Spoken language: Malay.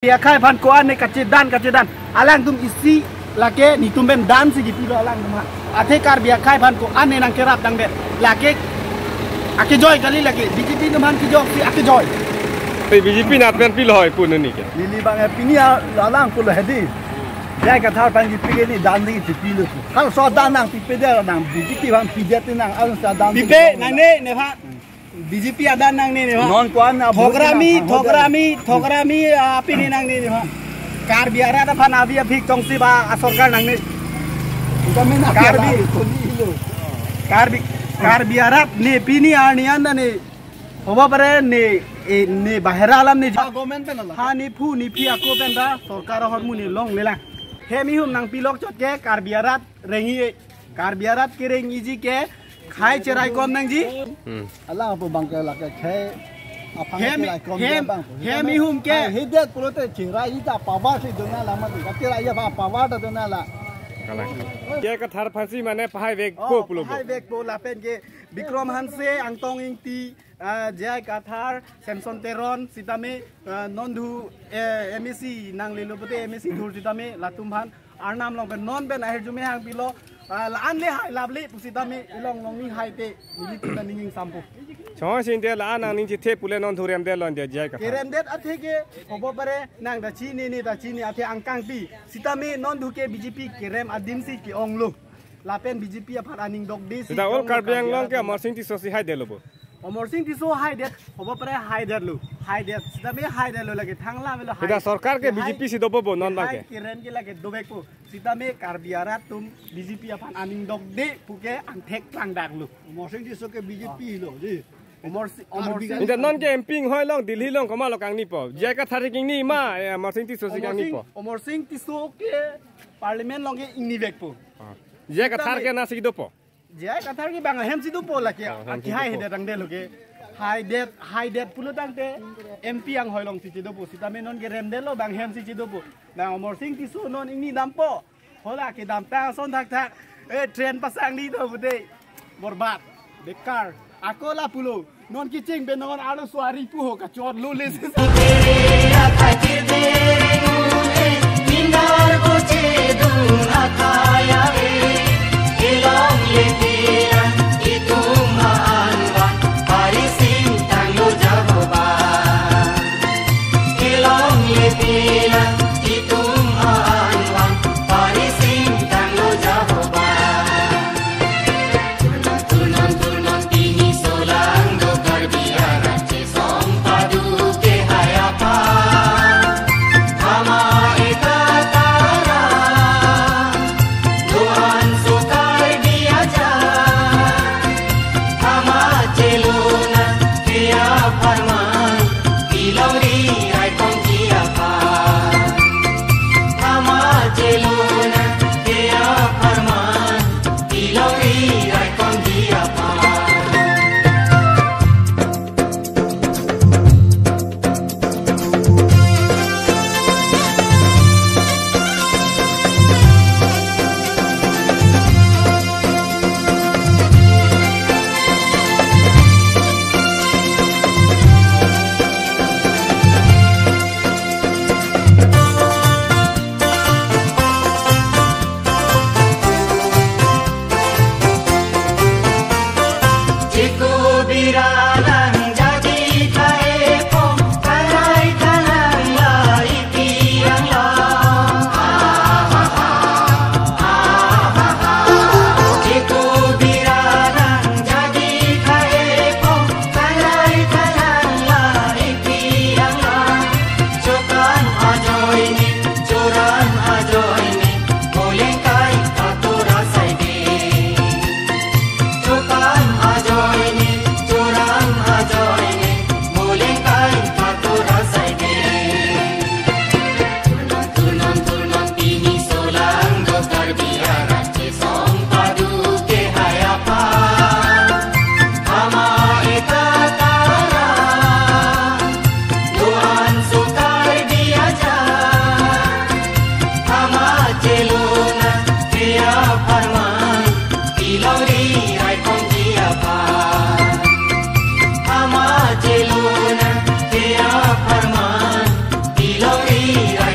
Biakai pan koan ne kacedan alang tum isi lake ni tumben dan si gitu alang tum ate kar biakai pan koan ne nang kerap dang bet lake ake joy kali lake BJP teman ki joy si ake joy BJP nat pen pi loy pun ni ke Lili bang pini alang pun hedi jai ka thar pan ki pi ni dan ni ti pi lu kalau so dan nang pi dia nang BJP bang pi dia nang alang sa dan pipe nang ne pha BJP ada nang ne pha non kuan thogrami api ni nang ne pha kar biara da phan abi phik tong si ba sarkar nang ne kar biara ne pini arnian da ne hoba pare ne bahera alam ne government pen ala ha ni phu ni phi ako pen da sarkar hormu ni long lela hemi hum nang pilok chot ke kar biarat rengi kar biarat ke rengi ji ke khai cherai kom nang ji alang pu bang ke la ke khai hemi hum ke hede kulote cherai ita pawa si dona lama di katira ya pawa da dona la ye ka thar phansi mane phai vek ko pulo phai vek po la pen ke Bikram Hanse angtong ingti jai kathar Samson Teron sitame nondu MEC nang lelopote MEC dhur sitame latumhan arnam long ben non ben aher jume hang pilo laan le hai labli pusitame ilong long ni hai te militi na ninging sampu chong sin de la nang ning chi the pule non thurem de lon de jai ka kerem det athe ke hobo pare nang da chi ni da chi ni athe angkang pi sitame non du ke BJP kerem adin si ki onglu lapen BJP apar aning dog di da ol kar biang long ke mar sing ti sosi hai de lobo Omor Singh tiso hai det hobo pare hai det lu hai det sitame hai det lu lage thangla melo hai da sarkar ke BJP si dobo bo non bang ke kerem ke lage dobek pu sitame kar biara tum BJP apan aning dog de puke angthek tlang dak lu Omor Singh ti so ke BJP lo ji Omor Singh ida non ke emping hoi long Delhi long koma lo kang ni po jai ka thar king ni ma mar sing ti sosi kang ni po Omor Singh tiso ke parliament long ke ingni bek pu jai ka thar ke na si do po jai kathar ki bang hem si du po la ke ki hai de dang de lo ke hai det pulo dang te MP ang hoi long si do po sitame non ke rem de lo bang hem si do po na Omor Singh tiso non ingni dam po hola ke dam ta son thak train pasang ni do bude borbat bekar akola pulo non ki ching be non alo swari pu ho ka chor lo le se Ira